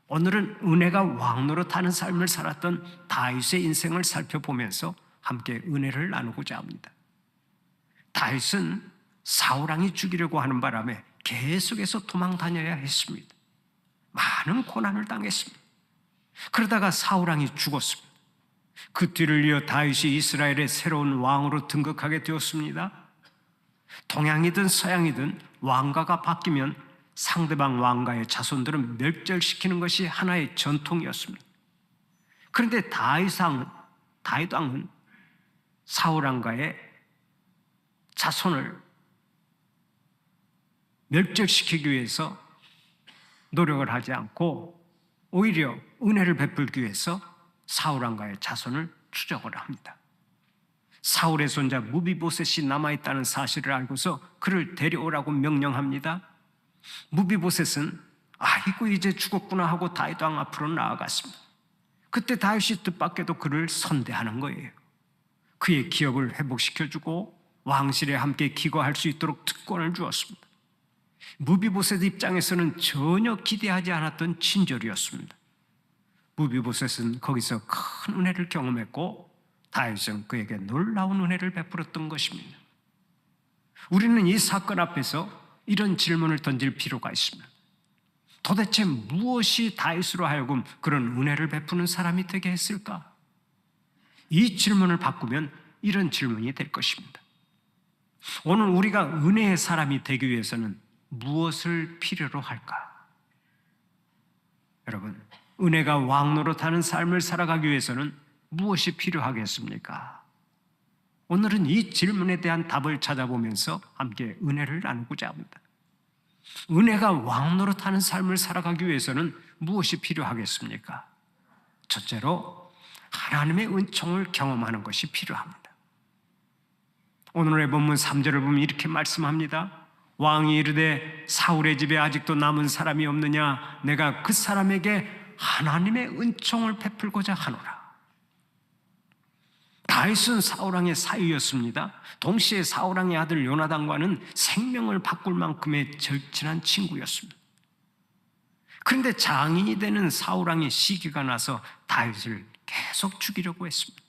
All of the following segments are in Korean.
오늘은 은혜가 왕노릇하는 삶을 살았던 다윗의 인생을 살펴보면서 함께 은혜를 나누고자 합니다. 다윗은 사울왕이 죽이려고 하는 바람에 계속해서 도망 다녀야 했습니다. 많은 고난을 당했습니다. 그러다가 사울왕이 죽었습니다. 그 뒤를 이어 다윗이 이스라엘의 새로운 왕으로 등극하게 되었습니다. 동양이든 서양이든 왕가가 바뀌면 상대방 왕가의 자손들은 멸절시키는 것이 하나의 전통이었습니다. 그런데 다윗 왕은 사울 왕가의 자손을 멸절시키기 위해서 노력을 하지 않고 오히려 은혜를 베풀기 위해서 사울 왕가의 자손을 추적을 합니다. 사울의 손자 무비보셋이 남아있다는 사실을 알고서 그를 데려오라고 명령합니다. 무비보셋은 아이고 이제 죽었구나 하고 다윗 왕 앞으로 나아갔습니다. 그때 다윗이 뜻밖에도 그를 선대하는 거예요. 그의 기억을 회복시켜주고 왕실에 함께 기거할 수 있도록 특권을 주었습니다. 무비보셋 입장에서는 전혀 기대하지 않았던 친절이었습니다. 무비보셋은 거기서 큰 은혜를 경험했고 다윗은 그에게 놀라운 은혜를 베풀었던 것입니다. 우리는 이 사건 앞에서 이런 질문을 던질 필요가 있습니다. 도대체 무엇이 다윗으로 하여금 그런 은혜를 베푸는 사람이 되게 했을까? 이 질문을 바꾸면 이런 질문이 될 것입니다. 오늘 우리가 은혜의 사람이 되기 위해서는 무엇을 필요로 할까? 여러분, 은혜가 왕노릇하는 삶을 살아가기 위해서는 무엇이 필요하겠습니까? 오늘은 이 질문에 대한 답을 찾아보면서 함께 은혜를 나누고자 합니다. 은혜가 왕노릇하는 삶을 살아가기 위해서는 무엇이 필요하겠습니까? 첫째로 하나님의 은총을 경험하는 것이 필요합니다. 오늘의 본문 3절을 보면 이렇게 말씀합니다. 왕이 이르되 사울의 집에 아직도 남은 사람이 없느냐? 내가 그 사람에게 하나님의 은총을 베풀고자 하노라. 다윗은 사울왕의 사위였습니다. 동시에 사울왕의 아들 요나단과는 생명을 바꿀 만큼의 절친한 친구였습니다. 그런데 장인이 되는 사울왕의 시기가 나서 다윗을 계속 죽이려고 했습니다.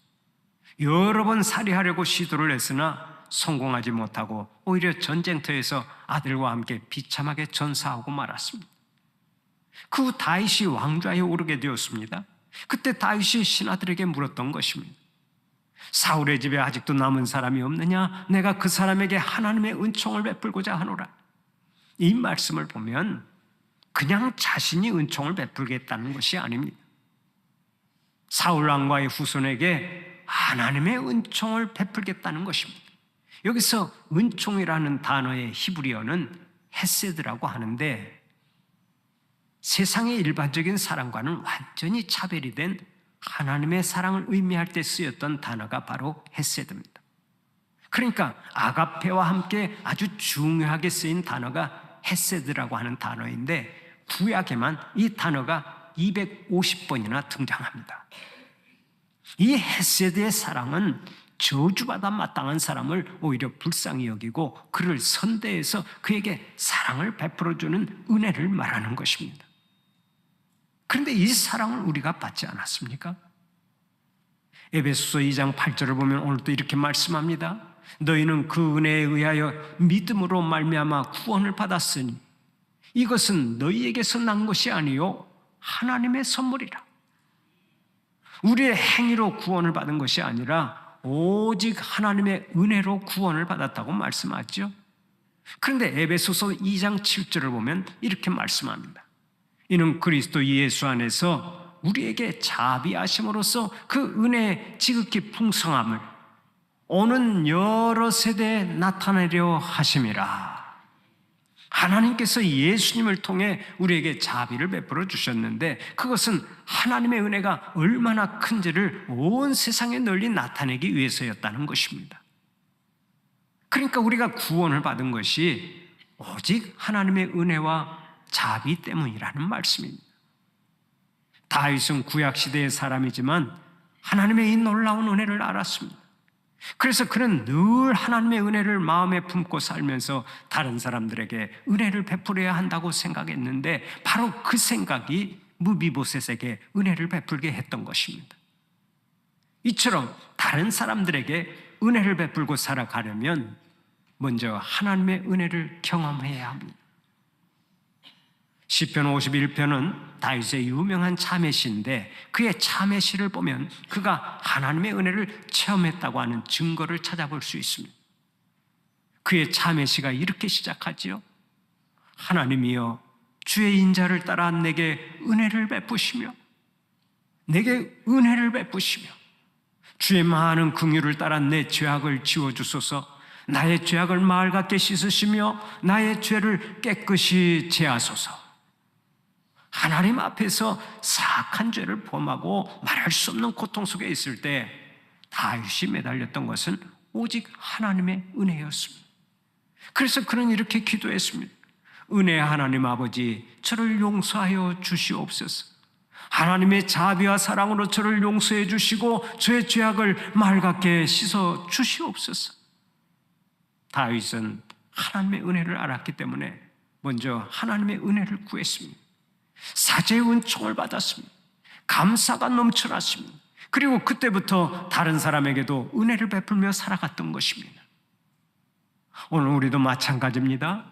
여러 번 살해하려고 시도를 했으나 성공하지 못하고 오히려 전쟁터에서 아들과 함께 비참하게 전사하고 말았습니다. 그 후 다윗이 왕좌에 오르게 되었습니다. 그때 다윗이 신하들에게 물었던 것입니다. 사울의 집에 아직도 남은 사람이 없느냐? 내가 그 사람에게 하나님의 은총을 베풀고자 하노라. 이 말씀을 보면 그냥 자신이 은총을 베풀겠다는 것이 아닙니다. 사울 왕과의 후손에게 하나님의 은총을 베풀겠다는 것입니다. 여기서 은총이라는 단어의 히브리어는 헤세드라고 하는데 세상의 일반적인 사랑과는 완전히 차별이 된 하나님의 사랑을 의미할 때 쓰였던 단어가 바로 헤세드입니다. 그러니까 아가페와 함께 아주 중요하게 쓰인 단어가 헤세드라고 하는 단어인데 구약에만 이 단어가 250번이나 등장합니다. 이 헤세드의 사랑은 저주받아 마땅한 사람을 오히려 불쌍히 여기고 그를 선대해서 그에게 사랑을 베풀어주는 은혜를 말하는 것입니다. 그런데 이 사랑을 우리가 받지 않았습니까? 에베소서 2장 8절을 보면 오늘도 이렇게 말씀합니다. 너희는 그 은혜에 의하여 믿음으로 말미암아 구원을 받았으니 이것은 너희에게서 난 것이 아니요 하나님의 선물이라. 우리의 행위로 구원을 받은 것이 아니라 오직 하나님의 은혜로 구원을 받았다고 말씀하죠. 그런데 에베소서 2장 7절을 보면 이렇게 말씀합니다. 이는 그리스도 예수 안에서 우리에게 자비하심으로써 그 은혜의 지극히 풍성함을 오는 여러 세대에 나타내려 하심이라. 하나님께서 예수님을 통해 우리에게 자비를 베풀어 주셨는데 그것은 하나님의 은혜가 얼마나 큰지를 온 세상에 널리 나타내기 위해서였다는 것입니다. 그러니까 우리가 구원을 받은 것이 오직 하나님의 은혜와 자비 때문이라는 말씀입니다. 다윗은 구약시대의 사람이지만 하나님의 이 놀라운 은혜를 알았습니다. 그래서 그는 늘 하나님의 은혜를 마음에 품고 살면서 다른 사람들에게 은혜를 베풀어야 한다고 생각했는데 바로 그 생각이 무비보셋에게 은혜를 베풀게 했던 것입니다. 이처럼 다른 사람들에게 은혜를 베풀고 살아가려면 먼저 하나님의 은혜를 경험해야 합니다. 시편 51편은 다윗의 유명한 참회시인데 그의 참회시를 보면 그가 하나님의 은혜를 체험했다고 하는 증거를 찾아볼 수 있습니다. 그의 참회시가 이렇게 시작하지요. 하나님이여 주의 인자를 따라 내게 은혜를 베푸시며 내게 은혜를 베푸시며 주의 많은 긍휼을 따라 내 죄악을 지워주소서. 나의 죄악을 마을 같게 씻으시며 나의 죄를 깨끗이 제하소서. 하나님 앞에서 사악한 죄를 범하고 말할 수 없는 고통 속에 있을 때 다윗이 매달렸던 것은 오직 하나님의 은혜였습니다. 그래서 그는 이렇게 기도했습니다. 은혜 하나님 아버지, 저를 용서하여 주시옵소서. 하나님의 자비와 사랑으로 저를 용서해 주시고 저의 죄악을 맑게 씻어 주시옵소서. 다윗은 하나님의 은혜를 알았기 때문에 먼저 하나님의 은혜를 구했습니다. 사제의 은총을 받았습니다. 감사가 넘쳐났습니다. 그리고 그때부터 다른 사람에게도 은혜를 베풀며 살아갔던 것입니다. 오늘 우리도 마찬가지입니다.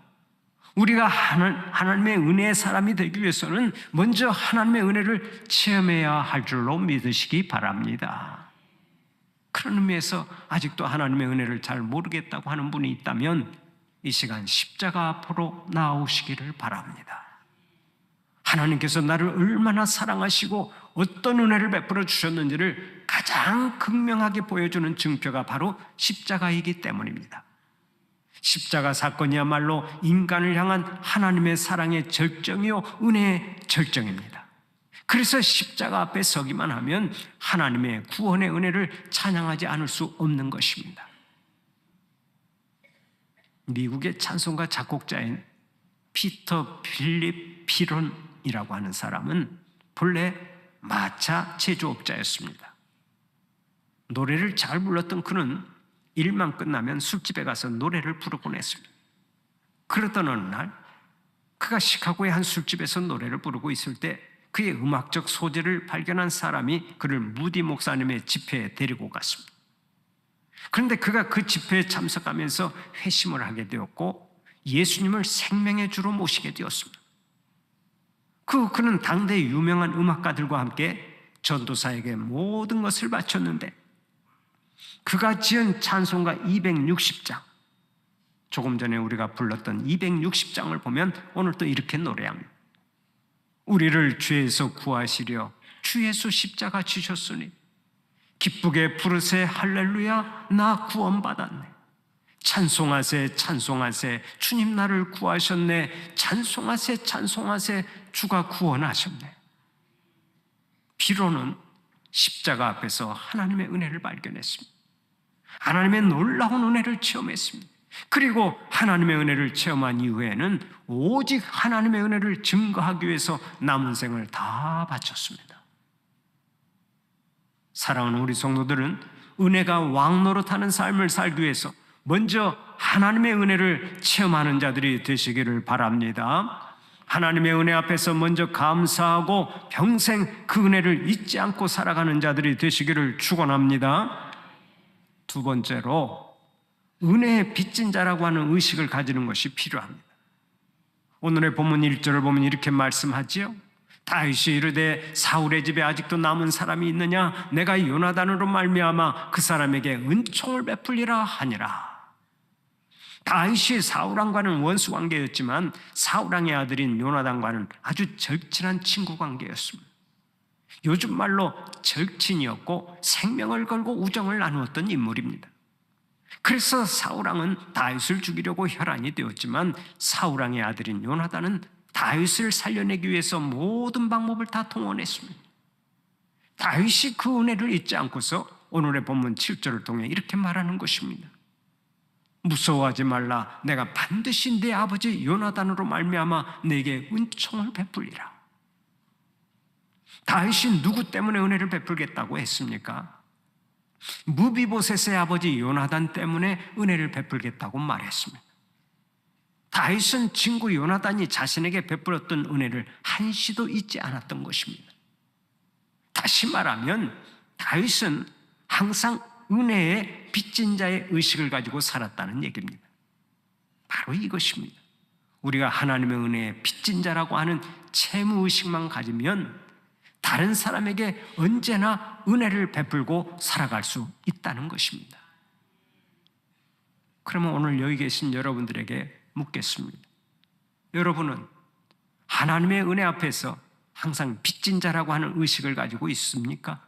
우리가 하나님의 은혜의 사람이 되기 위해서는 먼저 하나님의 은혜를 체험해야 할 줄로 믿으시기 바랍니다. 그런 의미에서 아직도 하나님의 은혜를 잘 모르겠다고 하는 분이 있다면 이 시간 십자가 앞으로 나오시기를 바랍니다. 하나님께서 나를 얼마나 사랑하시고 어떤 은혜를 베풀어 주셨는지를 가장 극명하게 보여주는 증표가 바로 십자가이기 때문입니다. 십자가 사건이야말로 인간을 향한 하나님의 사랑의 절정이요 은혜의 절정입니다. 그래서 십자가 앞에 서기만 하면 하나님의 구원의 은혜를 찬양하지 않을 수 없는 것입니다. 미국의 찬송가 작곡자인 피터 필립 피론이라고 하는 사람은 본래 마차 제조업자였습니다. 노래를 잘 불렀던 그는 일만 끝나면 술집에 가서 노래를 부르곤 했습니다. 그러던 어느 날 그가 시카고의 한 술집에서 노래를 부르고 있을 때 그의 음악적 소질을 발견한 사람이 그를 무디 목사님의 집회에 데리고 갔습니다. 그런데 그가 그 집회에 참석하면서 회심을 하게 되었고 예수님을 생명의 주로 모시게 되었습니다. 그는 당대 유명한 음악가들과 함께 전도사에게 모든 것을 바쳤는데 그가 지은 찬송가 260장, 조금 전에 우리가 불렀던 260장을 보면 오늘 또 이렇게 노래합니다. 우리를 죄에서 구하시려 주 예수 십자가 지셨으니 기쁘게 부르세 할렐루야 나 구원받았네. 찬송하세 찬송하세 주님 나를 구하셨네. 찬송하세 찬송하세 주가 구원하셨네. 비로는 십자가 앞에서 하나님의 은혜를 발견했습니다. 하나님의 놀라운 은혜를 체험했습니다. 그리고 하나님의 은혜를 체험한 이후에는 오직 하나님의 은혜를 증거하기 위해서 남은 생을 다 바쳤습니다. 사랑하는 우리 성도들은 은혜가 왕노릇하는 삶을 살기 위해서 먼저 하나님의 은혜를 체험하는 자들이 되시기를 바랍니다. 하나님의 은혜 앞에서 먼저 감사하고 평생 그 은혜를 잊지 않고 살아가는 자들이 되시기를 축원합니다. 두 번째로 은혜의 빚진 자라고 하는 의식을 가지는 것이 필요합니다. 오늘의 본문 1절을 보면 이렇게 말씀하지요. 다윗이 이르되 사울의 집에 아직도 남은 사람이 있느냐? 내가 요나단으로 말미암아 그 사람에게 은총을 베풀리라 하니라. 다윗이 사울왕과는 원수 관계였지만 사울왕의 아들인 요나단과는 아주 절친한 친구 관계였습니다. 요즘 말로 절친이었고 생명을 걸고 우정을 나누었던 인물입니다. 그래서 사울왕은 다윗을 죽이려고 혈안이 되었지만 사울왕의 아들인 요나단은 다윗을 살려내기 위해서 모든 방법을 다 동원했습니다. 다윗이 그 은혜를 잊지 않고서 오늘의 본문 7절을 통해 이렇게 말하는 것입니다. 무서워하지 말라. 내가 반드시 내 아버지 요나단으로 말미암아 내게 은총을 베풀리라. 다윗이 누구 때문에 은혜를 베풀겠다고 했습니까? 무비보셋의 아버지 요나단 때문에 은혜를 베풀겠다고 말했습니다. 다윗은 친구 요나단이 자신에게 베풀었던 은혜를 한시도 잊지 않았던 것입니다. 다시 말하면 다윗은 항상 은혜의 빚진 자의 의식을 가지고 살았다는 얘기입니다. 바로 이것입니다. 우리가 하나님의 은혜의 빚진 자라고 하는 채무의식만 가지면 다른 사람에게 언제나 은혜를 베풀고 살아갈 수 있다는 것입니다. 그러면 오늘 여기 계신 여러분들에게 묻겠습니다. 여러분은 하나님의 은혜 앞에서 항상 빚진 자라고 하는 의식을 가지고 있습니까?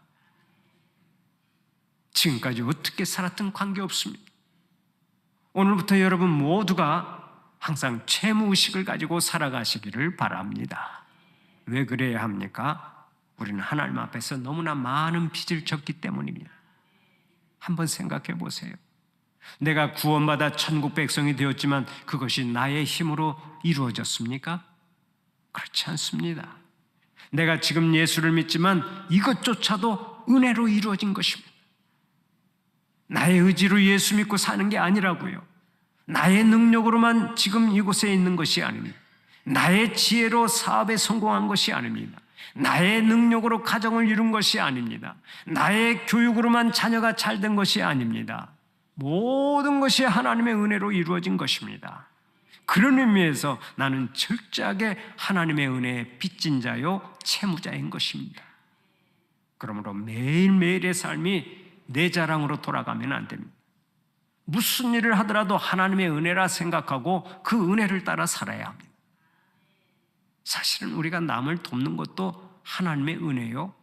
지금까지 어떻게 살았든 관계없습니다. 오늘부터 여러분 모두가 항상 채무의식을 가지고 살아가시기를 바랍니다. 왜 그래야 합니까? 우리는 하나님 앞에서 너무나 많은 빚을 졌기 때문입니다. 한번 생각해 보세요. 내가 구원받아 천국 백성이 되었지만 그것이 나의 힘으로 이루어졌습니까? 그렇지 않습니다. 내가 지금 예수를 믿지만 이것조차도 은혜로 이루어진 것입니다. 나의 의지로 예수 믿고 사는 게 아니라고요. 나의 능력으로만 지금 이곳에 있는 것이 아닙니다. 나의 지혜로 사업에 성공한 것이 아닙니다. 나의 능력으로 가정을 이룬 것이 아닙니다. 나의 교육으로만 자녀가 잘 된 것이 아닙니다. 모든 것이 하나님의 은혜로 이루어진 것입니다. 그런 의미에서 나는 철저하게 하나님의 은혜에 빚진 자요 채무자인 것입니다. 그러므로 매일매일의 삶이 내 자랑으로 돌아가면 안 됩니다. 무슨 일을 하더라도 하나님의 은혜라 생각하고 그 은혜를 따라 살아야 합니다. 사실은 우리가 남을 돕는 것도 하나님의 은혜요,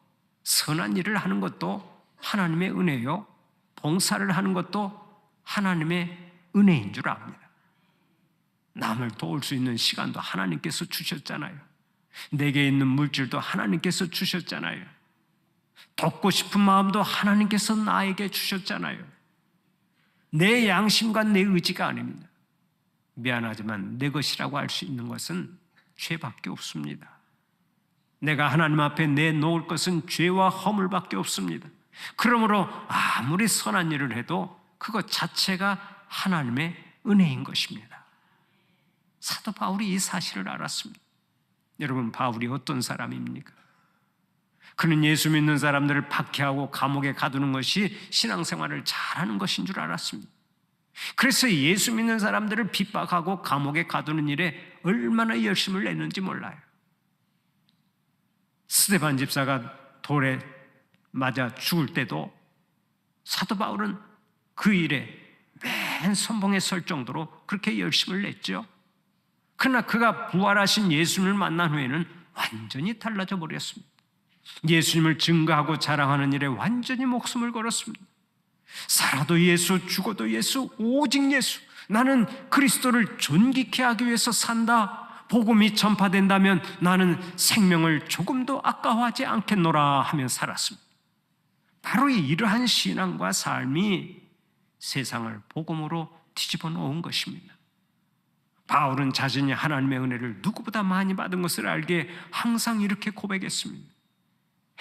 선한 일을 하는 것도 하나님의 은혜요, 봉사를 하는 것도 하나님의 은혜인 줄 압니다. 남을 도울 수 있는 시간도 하나님께서 주셨잖아요. 내게 있는 물질도 하나님께서 주셨잖아요. 돕고 싶은 마음도 하나님께서 나에게 주셨잖아요. 내 양심과 내 의지가 아닙니다. 미안하지만 내 것이라고 할 수 있는 것은 죄밖에 없습니다. 내가 하나님 앞에 내놓을 것은 죄와 허물밖에 없습니다. 그러므로 아무리 선한 일을 해도 그것 자체가 하나님의 은혜인 것입니다. 사도 바울이 이 사실을 알았습니다. 여러분, 바울이 어떤 사람입니까? 그는 예수 믿는 사람들을 박해하고 감옥에 가두는 것이 신앙생활을 잘하는 것인 줄 알았습니다. 그래서 예수 믿는 사람들을 핍박하고 감옥에 가두는 일에 얼마나 열심을 냈는지 몰라요. 스데반 집사가 돌에 맞아 죽을 때도 사도 바울은 그 일에 맨 선봉에 설 정도로 그렇게 열심을 냈죠. 그러나 그가 부활하신 예수님을 만난 후에는 완전히 달라져 버렸습니다. 예수님을 증거하고 자랑하는 일에 완전히 목숨을 걸었습니다. 살아도 예수, 죽어도 예수, 오직 예수. 나는 그리스도를 존귀케 하기 위해서 산다. 복음이 전파된다면 나는 생명을 조금도 아까워하지 않겠노라 하며 살았습니다. 바로 이러한 신앙과 삶이 세상을 복음으로 뒤집어 놓은 것입니다. 바울은 자신이 하나님의 은혜를 누구보다 많이 받은 것을 알기에 항상 이렇게 고백했습니다.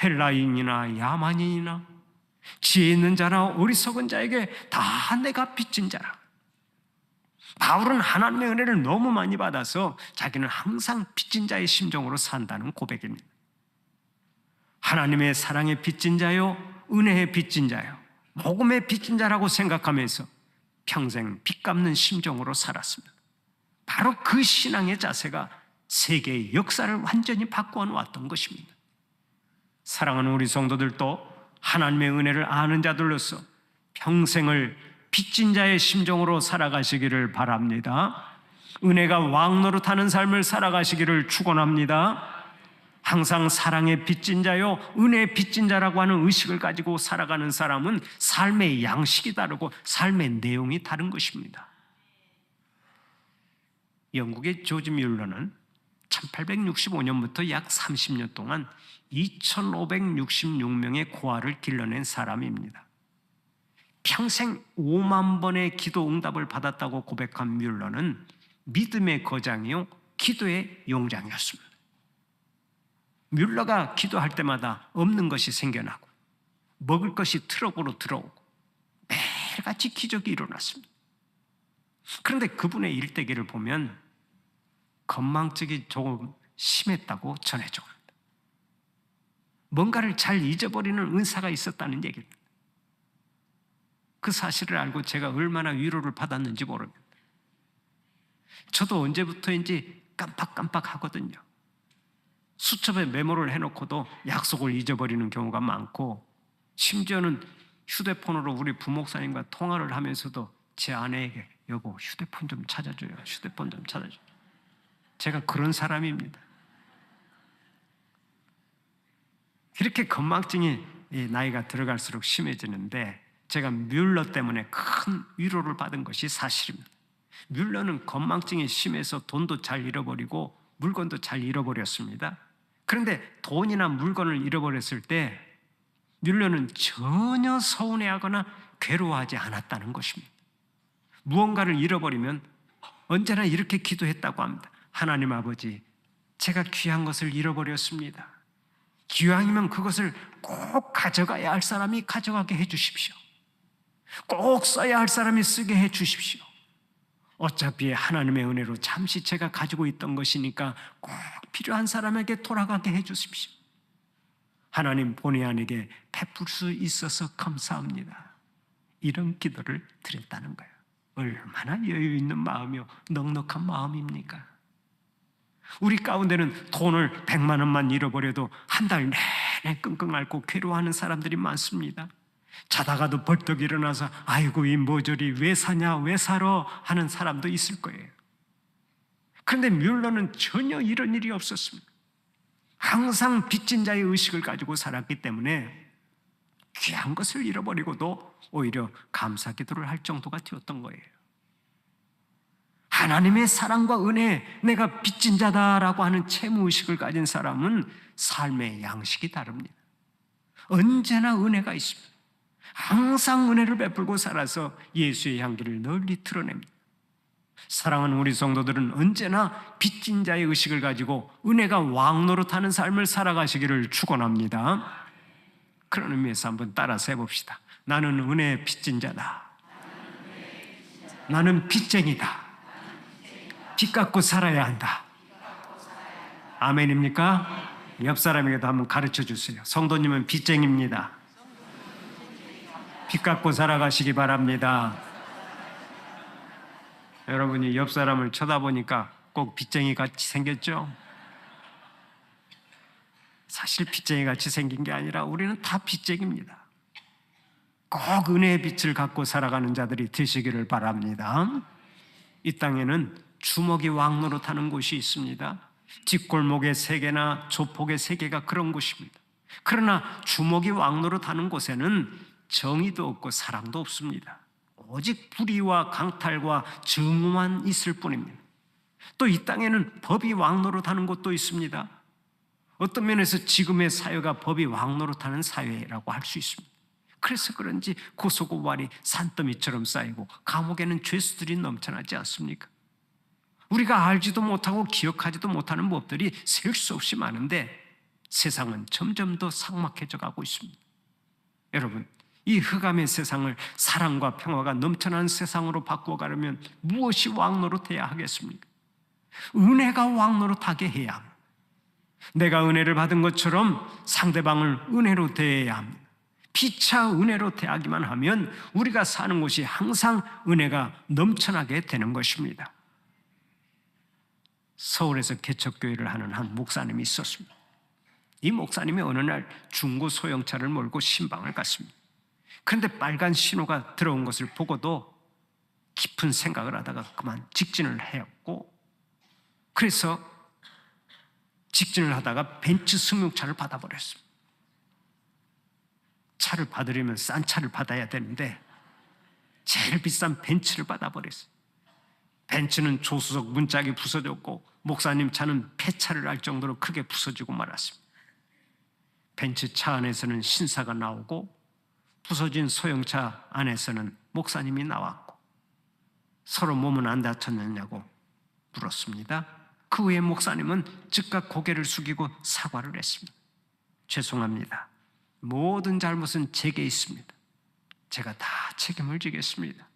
헬라인이나 야만인이나 지혜 있는 자나 어리석은 자에게 다 내가 빚진 자라. 바울은 하나님의 은혜를 너무 많이 받아서 자기는 항상 빚진 자의 심정으로 산다는 고백입니다. 하나님의 사랑에 빚진 자요, 은혜에 빚진 자요, 복음에 빚진 자라고 생각하면서 평생 빚 갚는 심정으로 살았습니다. 바로 그 신앙의 자세가 세계의 역사를 완전히 바꾸어 놓았던 것입니다. 사랑하는 우리 성도들도 하나님의 은혜를 아는 자들로서 평생을 빚진 자의 심정으로 살아가시기를 바랍니다. 은혜가 왕노릇하는 삶을 살아가시기를 축원합니다. 항상 사랑의 빚진 자요, 은혜의 빚진 자라고 하는 의식을 가지고 살아가는 사람은 삶의 양식이 다르고 삶의 내용이 다른 것입니다. 영국의 조지 뮬러는 1865년부터 약 30년 동안 2566명의 고아를 길러낸 사람입니다. 평생 5만 번의 기도 응답을 받았다고 고백한 뮬러는 믿음의 거장이요, 기도의 용장이었습니다. 뮬러가 기도할 때마다 없는 것이 생겨나고 먹을 것이 트럭으로 들어오고 매일같이 기적이 일어났습니다. 그런데 그분의 일대기를 보면 건망증이 조금 심했다고 전해져 옵니다. 뭔가를 잘 잊어버리는 은사가 있었다는 얘기입니다. 그 사실을 알고 제가 얼마나 위로를 받았는지 모릅니다. 저도 언제부터인지 깜빡깜빡 하거든요. 수첩에 메모를 해놓고도 약속을 잊어버리는 경우가 많고, 심지어는 휴대폰으로 우리 부목사님과 통화를 하면서도 제 아내에게 여보 휴대폰 좀 찾아줘요. 휴대폰 좀 찾아줘요. 제가 그런 사람입니다. 이렇게 건망증이 나이가 들어갈수록 심해지는데, 제가 뮬러 때문에 큰 위로를 받은 것이 사실입니다. 뮬러는 건망증이 심해서 돈도 잘 잃어버리고 물건도 잘 잃어버렸습니다. 그런데 돈이나 물건을 잃어버렸을 때 뮬러는 전혀 서운해하거나 괴로워하지 않았다는 것입니다. 무언가를 잃어버리면 언제나 이렇게 기도했다고 합니다. 하나님 아버지, 제가 귀한 것을 잃어버렸습니다. 기왕이면 그것을 꼭 가져가야 할 사람이 가져가게 해 주십시오. 꼭 써야 할 사람이 쓰게 해 주십시오. 어차피 하나님의 은혜로 잠시 제가 가지고 있던 것이니까 꼭 필요한 사람에게 돌아가게 해 주십시오. 하나님 본의 아니게 베풀 수 있어서 감사합니다. 이런 기도를 드렸다는 거예요. 얼마나 여유 있는 마음이요, 넉넉한 마음입니까? 우리 가운데는 돈을 100만 원만 잃어버려도 한 달 내내 끙끙 앓고 괴로워하는 사람들이 많습니다. 자다가도 벌떡 일어나서 아이고 이 모조리 왜 사냐 왜 사러 하는 사람도 있을 거예요. 그런데 뮬러는 전혀 이런 일이 없었습니다. 항상 빚진 자의 의식을 가지고 살았기 때문에 귀한 것을 잃어버리고도 오히려 감사 기도를 할 정도가 되었던 거예요. 하나님의 사랑과 은혜에 내가 빚진 자다라고 하는 채무의식을 가진 사람은 삶의 양식이 다릅니다. 언제나 은혜가 있습니다. 항상 은혜를 베풀고 살아서 예수의 향기를 널리 드러냅니다. 사랑하는 우리 성도들은 언제나 빚진 자의 의식을 가지고 은혜가 왕노릇하는 삶을 살아가시기를 축원합니다. 그런 의미에서 한번 따라서 해봅시다. 나는 은혜의 빚진 자다. 나는 빚쟁이다. 빚 갚고 살아야 한다. 아멘입니까? 옆 사람에게도 한번 가르쳐 주세요. 성도님은 빚쟁이입니다. 빚 갚고 살아가시기 바랍니다. 여러분이 옆 사람을 쳐다보니까 꼭 빚쟁이 같이 생겼죠? 사실 빚쟁이 같이 생긴 게 아니라 우리는 다 빚쟁이입니다. 꼭 은혜의 빛을 갖고 살아가는 자들이 되시기를 바랍니다. 이 땅에는 주먹이 왕노릇하는 곳이 있습니다. 뒷골목의 세계나 조폭의 세계가 그런 곳입니다. 그러나 주먹이 왕노릇하는 곳에는 정의도 없고 사랑도 없습니다. 오직 불의와 강탈과 증오만 있을 뿐입니다. 또 이 땅에는 법이 왕노릇하는 곳도 있습니다. 어떤 면에서 지금의 사회가 법이 왕노릇하는 사회라고 할 수 있습니다. 그래서 그런지 고소고발이 산더미처럼 쌓이고 감옥에는 죄수들이 넘쳐나지 않습니까? 우리가 알지도 못하고 기억하지도 못하는 법들이 셀 수 없이 많은데 세상은 점점 더 삭막해져 가고 있습니다. 여러분, 이 흑암의 세상을 사랑과 평화가 넘쳐나는 세상으로 바꿔가려면 무엇이 왕노릇해야 하겠습니까? 은혜가 왕노릇하게 해야 합니다. 내가 은혜를 받은 것처럼 상대방을 은혜로 대해야 합니다. 피차 은혜로 대하기만 하면 우리가 사는 곳이 항상 은혜가 넘쳐나게 되는 것입니다. 서울에서 개척교회를 하는 한 목사님이 있었습니다. 이 목사님이 어느 날 중고 소형차를 몰고 신방을 갔습니다. 그런데 빨간 신호가 들어온 것을 보고도 깊은 생각을 하다가 그만 직진을 했고, 그래서 직진을 하다가 벤츠 승용차를 받아버렸습니다. 차를 받으려면 싼 차를 받아야 되는데 제일 비싼 벤츠를 받아버렸어요. 벤츠는 조수석 문짝이 부서졌고 목사님 차는 폐차를 할 정도로 크게 부서지고 말았습니다. 벤츠 차 안에서는 신사가 나오고 부서진 소형차 안에서는 목사님이 나왔고 서로 몸은 안 다쳤느냐고 물었습니다. 그 후에 목사님은 즉각 고개를 숙이고 사과를 했습니다. 죄송합니다. 모든 잘못은 제게 있습니다. 제가 다 책임을 지겠습니다.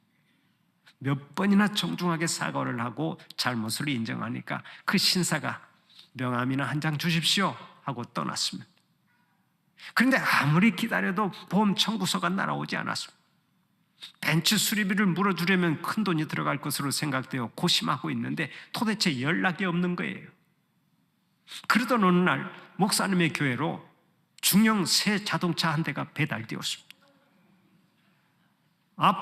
몇 번이나 정중하게 사과를 하고 잘못을 인정하니까 그 신사가 명함이나 한 장 주십시오 하고 떠났습니다. 그런데 아무리 기다려도 보험 청구서가 날아오지 않았습니다. 벤츠 수리비를 물어주려면 큰 돈이 들어갈 것으로 생각되어 고심하고 있는데 도대체 연락이 없는 거예요. 그러던 어느 날 목사님의 교회로 중형 새 자동차 한 대가 배달되었습니다.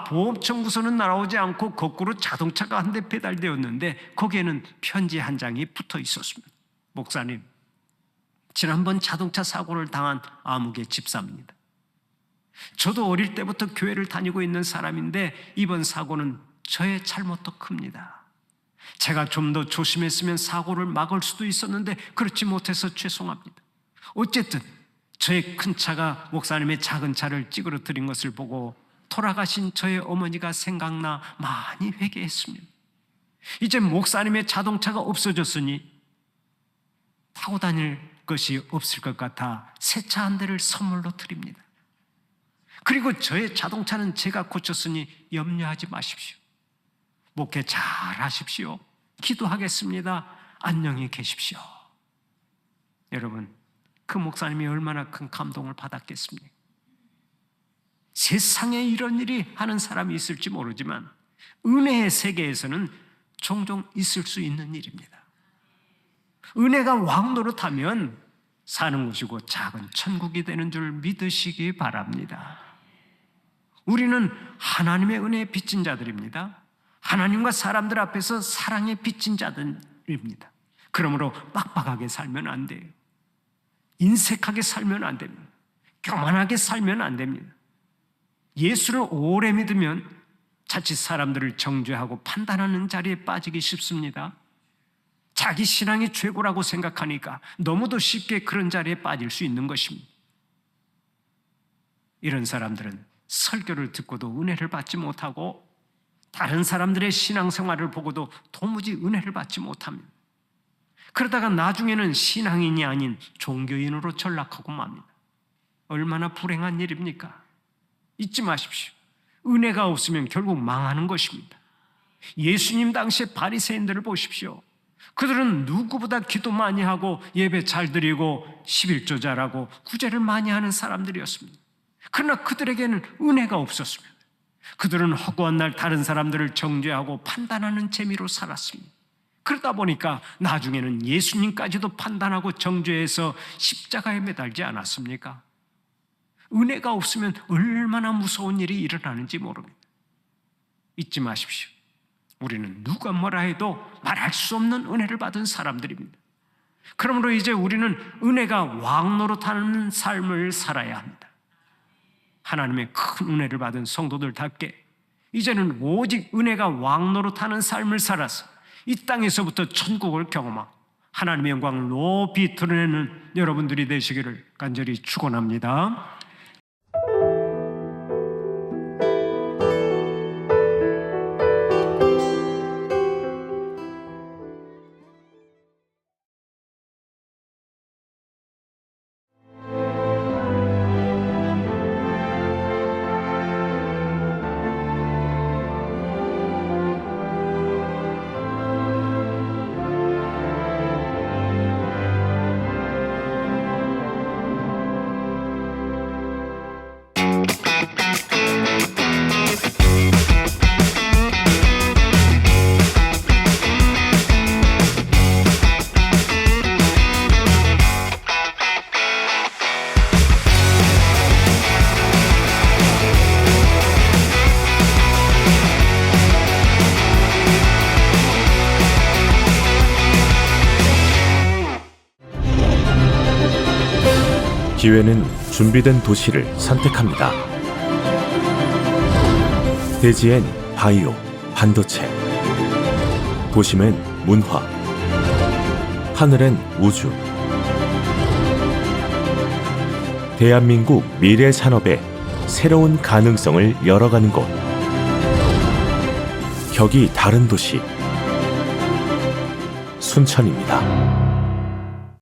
보험 청구서는 날아오지 않고 거꾸로 자동차가 한 대 배달되었는데 거기에는 편지 한 장이 붙어 있었습니다. 목사님, 지난번 자동차 사고를 당한 아무개 집사입니다. 저도 어릴 때부터 교회를 다니고 있는 사람인데 이번 사고는 저의 잘못도 큽니다. 제가 좀 더 조심했으면 사고를 막을 수도 있었는데 그렇지 못해서 죄송합니다. 어쨌든 저의 큰 차가 목사님의 작은 차를 찌그러뜨린 것을 보고 돌아가신 저의 어머니가 생각나 많이 회개했습니다. 이제 목사님의 자동차가 없어졌으니 타고 다닐 것이 없을 것 같아 새 차 한 대를 선물로 드립니다. 그리고 저의 자동차는 제가 고쳤으니 염려하지 마십시오. 목회 잘 하십시오. 기도하겠습니다. 안녕히 계십시오. 여러분, 그 목사님이 얼마나 큰 감동을 받았겠습니까? 세상에 이런 일이 하는 사람이 있을지 모르지만 은혜의 세계에서는 종종 있을 수 있는 일입니다. 은혜가 왕노릇하면 사는 곳이고 작은 천국이 되는 줄 믿으시기 바랍니다. 우리는 하나님의 은혜에 빚진 자들입니다. 하나님과 사람들 앞에서 사랑에 빚진 자들입니다. 그러므로 빡빡하게 살면 안 돼요. 인색하게 살면 안 됩니다. 교만하게 살면 안 됩니다. 예수를 오래 믿으면 자칫 사람들을 정죄하고 판단하는 자리에 빠지기 쉽습니다. 자기 신앙이 최고라고 생각하니까 너무도 쉽게 그런 자리에 빠질 수 있는 것입니다. 이런 사람들은 설교를 듣고도 은혜를 받지 못하고 다른 사람들의 신앙생활을 보고도 도무지 은혜를 받지 못합니다. 그러다가 나중에는 신앙인이 아닌 종교인으로 전락하고 맙니다. 얼마나 불행한 일입니까? 잊지 마십시오. 은혜가 없으면 결국 망하는 것입니다. 예수님 당시의 바리새인들을 보십시오. 그들은 누구보다 기도 많이 하고 예배 잘 드리고 11조 잘하고 구제를 많이 하는 사람들이었습니다. 그러나 그들에게는 은혜가 없었습니다. 그들은 허구한 날 다른 사람들을 정죄하고 판단하는 재미로 살았습니다. 그러다 보니까 나중에는 예수님까지도 판단하고 정죄해서 십자가에 매달지 않았습니까? 은혜가 없으면 얼마나 무서운 일이 일어나는지 모릅니다. 잊지 마십시오. 우리는 누가 뭐라 해도 말할 수 없는 은혜를 받은 사람들입니다. 그러므로 이제 우리는 은혜가 왕노릇하는 삶을 살아야 합니다. 하나님의 큰 은혜를 받은 성도들답게 이제는 오직 은혜가 왕노릇하는 삶을 살아서 이 땅에서부터 천국을 경험하고 하나님의 영광을 높이 드러내는 여러분들이 되시기를 간절히 축원합니다. 기회는 준비된 도시를 선택합니다. 대지엔 바이오, 반도체, 도심엔 문화, 하늘엔 우주. 대한민국 미래 산업의 새로운 가능성을 열어가는 곳. 격이 다른 도시, 순천입니다.